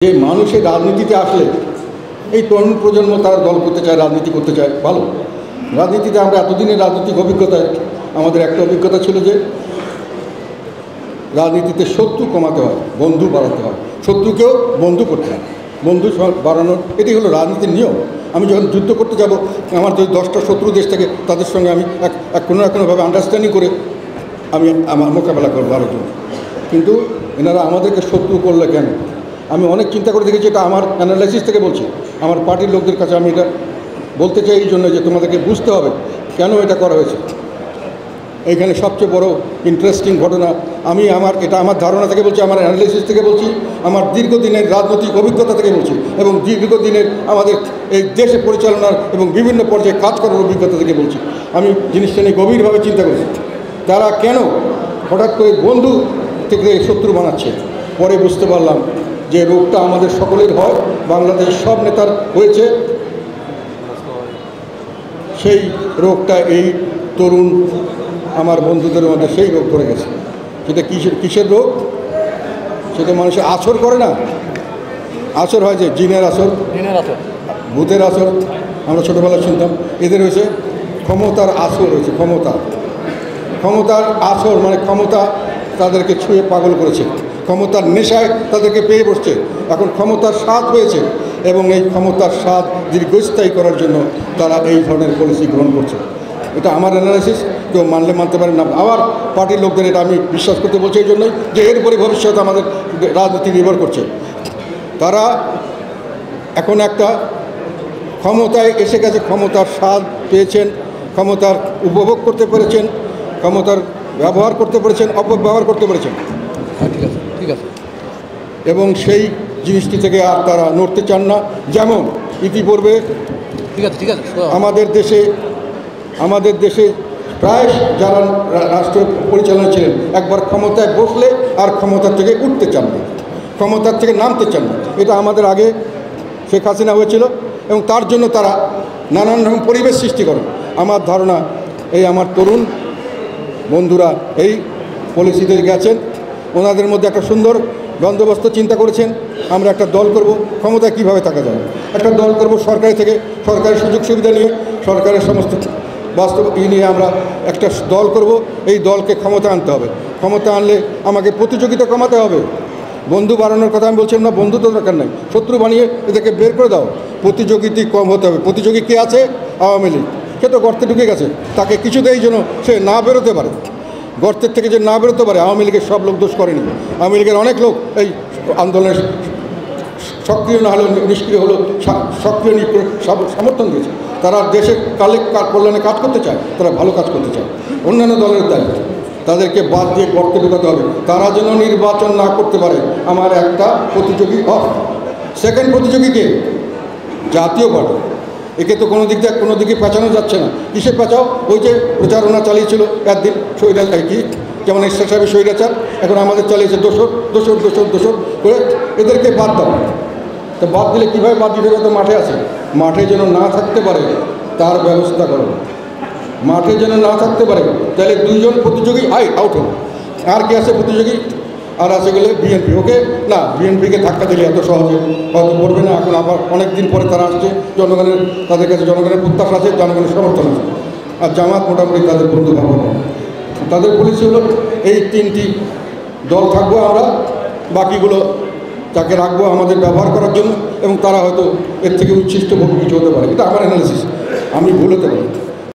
যে মানুষের রাজনীতিতে আসলে এই তরুণ প্রজন্ম তারা দল করতে চায়, রাজনীতি করতে চায়, ভালো। রাজনীতিতে আমরা এতদিনের রাজনৈতিক অভিজ্ঞতায় আমাদের একটা অভিজ্ঞতা ছিল যে রাজনীতিতে শত্রু কমাতে হয়, বন্ধু বাড়াতে হয়, শত্রুকেও বন্ধু করতে হয়, বন্ধু বাড়ানোর এটি হলো রাজনীতির নিয়ম। আমি যখন যুদ্ধ করতে যাব, আমার যদি 10টা শত্রু দেশ থেকে তাদের সঙ্গে আমি কোনো না কোনোভাবে আন্ডারস্ট্যান্ডিং করে আমি আমার মোকাবেলা করবো আরেকজন। কিন্তু এনারা আমাদেরকে শত্রু করলে কেন? আমি অনেক চিন্তা করে দেখেছি, এটা আমার অ্যানালাইসিস থেকে বলছি, আমার পার্টির লোকদের কাছে আমি এটা বলতে চাই এই জন্য যে তোমাদেরকে বুঝতে হবে কেন এটা করা হয়েছে। এইখানে সবচেয়ে বড় ইন্টারেস্টিং ঘটনা, এটা আমার ধারণা থেকে বলছি, আমার অ্যানালাইসিস থেকে বলছি, আমার দীর্ঘদিনের রাজনৈতিক অভিজ্ঞতা থেকে বলছি, এবং দীর্ঘদিনের আমাদের এই দেশে পরিচালনার এবং বিভিন্ন পর্যায়ে কাজ করার অভিজ্ঞতা থেকে বলছি। আমি জিনিসটা নিয়ে গভীরভাবে চিন্তা করেছি, তারা কেন হঠাৎ করে বন্ধু থেকে শত্রু বানাচ্ছে। পরে বুঝতে পারলাম যে রোগটা আমাদের সকলের হয়, বাংলাদেশের সব নেতার হয়েছে। সেই রোগটা এই তরুণ আমার বন্ধুদের মধ্যে সেই রোগ ধরে গেছে। সেটা কিসের রোগ? সেটা মানুষের আসর করে না, আসর হয় যে জিনের আসর, ভূতের আসর, আমরা ছোটোবেলায় শুনতাম। এদের হয়েছে ক্ষমতার আসর, হয়েছে ক্ষমতার আসর, মানে ক্ষমতা তাদেরকে ছুঁয়ে পাগল করেছে, ক্ষমতার নেশায় তাদেরকে পেয়ে বসছে, এখন ক্ষমতার স্বাদ পেয়েছে, এবং এই ক্ষমতার স্বাদ দীর্ঘস্থায়ী করার জন্য তারা এই ধরনের পলিসি গ্রহণ করছে। এটা আমার অ্যানালাইসিস, কেউ মানলে মানতে পারেন না। আবার পার্টির লোকদের এটা আমি বিশ্বাস করতে বলছি এই জন্যই যে এরপরে ভবিষ্যৎ আমাদের রাজনীতি নির্ভর করছে। তারা এখন একটা ক্ষমতায় এসে গেছে, ক্ষমতার স্বাদ পেয়েছেন, ক্ষমতার উপভোগ করতে পেরেছেন, ক্ষমতার ব্যবহার করতে পেরেছেন, অপব্যবহার করতে পেরেছেন। ঠিক আছে। এবং সেই জিনিসটি থেকে আর তারা নড়তে চান না। যেমন ইতিপূর্বে আমাদের দেশে প্রায় যারা রাষ্ট্র পরিচালনা ছিলেন, একবার ক্ষমতায় বসলে আর ক্ষমতার থেকে উঠতে চান না, ক্ষমতার থেকে নামতে চান না। এটা আমাদের আগে শেখ হাসিনা হয়েছিল, এবং তার জন্য তারা নানান রকম পরিবেশ সৃষ্টি করেন। আমার ধারণা এই আমার তরুণ বন্ধুরা এই পলিসিতে গেছেন, ওনাদের মধ্যে একটা সুন্দর বন্দোবস্ত চিন্তা করেছেন। আমরা একটা দল করব, ক্ষমতায় কীভাবে থাকা যাবে, একটা দল করব সরকারের সুযোগ সুবিধা নিয়ে, সরকারের সমস্ত বাস্তব নিয়ে আমরা একটা দল করব। এই দলকে ক্ষমতা আনতে হবে, ক্ষমতা আনলে আমাকে প্রতিযোগিতা কমাতে হবে। বন্ধু বাড়ানোর কথা আমি বলছিলাম না, বন্ধু তো দরকার নাই, শত্রু বানিয়ে এদেরকে বের করে দাও। প্রতিযোগিতা কম হতে হবে। প্রতিযোগী কে আছে? আওয়ামী লীগ। সে তো গর্তে ঢুকে গেছে, তাকে কিছুতেই যেন সে না বেরোতে পারে, গর্তের থেকে যে না বেরোতে পারে। আওয়ামী লীগের সব লোক দোষ করেনি, আওয়ামী লীগের অনেক লোক এই আন্দোলনের সক্রিয় না হলেও নিষ্ক্রিয় হলো, সক্রিয় সমর্থন দিয়েছে। তারা দেশের কল্যাণে কাজ করতে চায়, তারা ভালো কাজ করতে চায়। অন্যান্য দলের দায়িত্ব তাদেরকে বাদ দিয়ে গর্তে ঢুকাতে হবে, তারা যেন নির্বাচন না করতে পারে। আমার একটা প্রতিযোগী অফ। সেকেন্ড প্রতিযোগীকে জাতীয় পার্টি, একে তো কোনো দিকে পেঁচানো যাচ্ছে না। কিসে পেঁচাও? ওই যে প্রচারণা চালিয়েছিল একদিন যেমন এরশাদ সাহেবের স্বৈরাচার, এখন আমাদের চালিয়েছে দোসর করে এদেরকে বাদ দাও। তো বাদ দিলে কীভাবে বাদ দিতে হবে? তো মাঠে আছে, মাঠে যেন না থাকতে পারে তার ব্যবস্থা করো, মাঠে যেন না থাকতে পারে। তাহলে 2জন প্রতিযোগী আউট হল। আর কে আছে প্রতিযোগী? আর আছে গেলে বিএনপি। ওকে না, বিএনপিকে ধাক্কা দিলে এত সহজে হয়তো করবে না। এখন আবার অনেক দিন পরে তারা আসছে, তাদের কাছে জনগণের প্রত্যাশা আছে, জনগণের সমর্থন আছে। আর জামাত মোটামুটি তাদের বন্ধু ভাবো না। তাদের পলিসি হলো এই 3টি দল থাকবো আমরা, বাকিগুলো তাকে রাখবো আমাদের ব্যবহার করার জন্য, এবং তারা হয়তো এর থেকে উচ্ছিষ্ট কিছু হতে পারে। এটা আমার অ্যানালিসিস, আমি ভুল হতে পারি।